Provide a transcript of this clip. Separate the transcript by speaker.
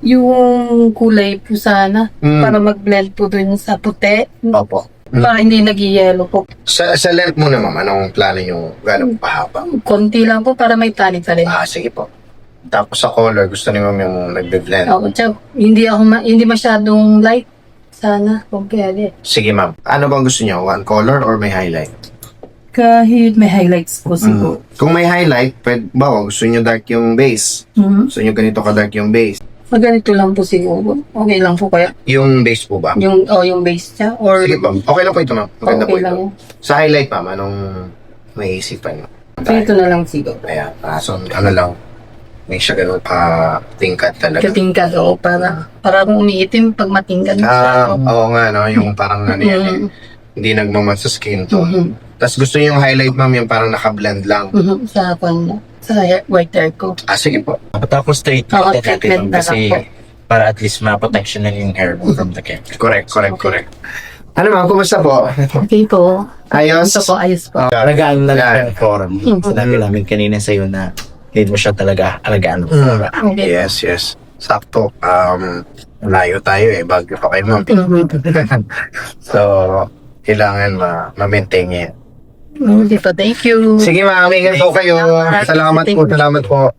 Speaker 1: Yung kulay po sana. Para mag-blend po dun sa puti.
Speaker 2: Opo.
Speaker 1: Para hindi nag-yellow po.
Speaker 2: Sa length muna, ma'am, anong plano nyo? Gano'ng pahaba?
Speaker 1: Konti lang po para may tali-tali.
Speaker 2: Sige po. Tapos sa color, gusto ni ma'am yung nagbe-blend.
Speaker 1: Oo, tsaka hindi masyadong light. Sana, kung pwede.
Speaker 2: Sige, ma'am. Ano bang gusto nyo? One color or may highlight?
Speaker 1: Kahit may highlights po siguro.
Speaker 2: Kung may highlight, bawa, gusto nyo dark yung base. Gusto nyo ganito ka-dark yung base.
Speaker 1: Ganito lang po siguro. Okay lang po kaya.
Speaker 2: Yung base po ba?
Speaker 1: Yung base niya. Or
Speaker 2: Sige po. Okay lang po ito, ma'am. Maganda po
Speaker 1: okay
Speaker 2: ito.
Speaker 1: lang yan.
Speaker 2: Sa highlight, ma'am, anong may isipan nyo?
Speaker 1: Ito na lang siguro.
Speaker 2: Ayan. So, ano lang, may siya ganun tingkad talaga.
Speaker 1: Katingkad o para kung umiitim pag matingkad
Speaker 2: Oo nga, no? Yung parang ano yan, eh. Hindi nagmaman sa skin to. Tapos gusto niyo yung highlight, ma'am, yung parang naka-blend lang.
Speaker 1: Sa white hair ko.
Speaker 2: Sige po.
Speaker 3: Tapos treatment
Speaker 1: Oo,
Speaker 3: din natin
Speaker 1: treatment na
Speaker 3: kasi
Speaker 1: lang po.
Speaker 3: para at least ma-protection na yung hair mo from the chemical.
Speaker 2: Correct. Ano, ma'am, kumusta po?
Speaker 1: Okay po.
Speaker 2: Ayos?
Speaker 1: Ito po, ayos po.
Speaker 3: Alagaan na
Speaker 2: Yeah.
Speaker 3: lang yung forum. Sinabi namin kanina sa'yo na need mo siya talaga alagaan mo.
Speaker 1: Okay.
Speaker 2: Yes. Sakto. Layo tayo eh. Bagyo pa kayo, ma'am. So, kailangan ma-maintain yan.
Speaker 1: Hindi po, thank you.
Speaker 2: Sige, ma'am. Ingat po kayo. Salamat po.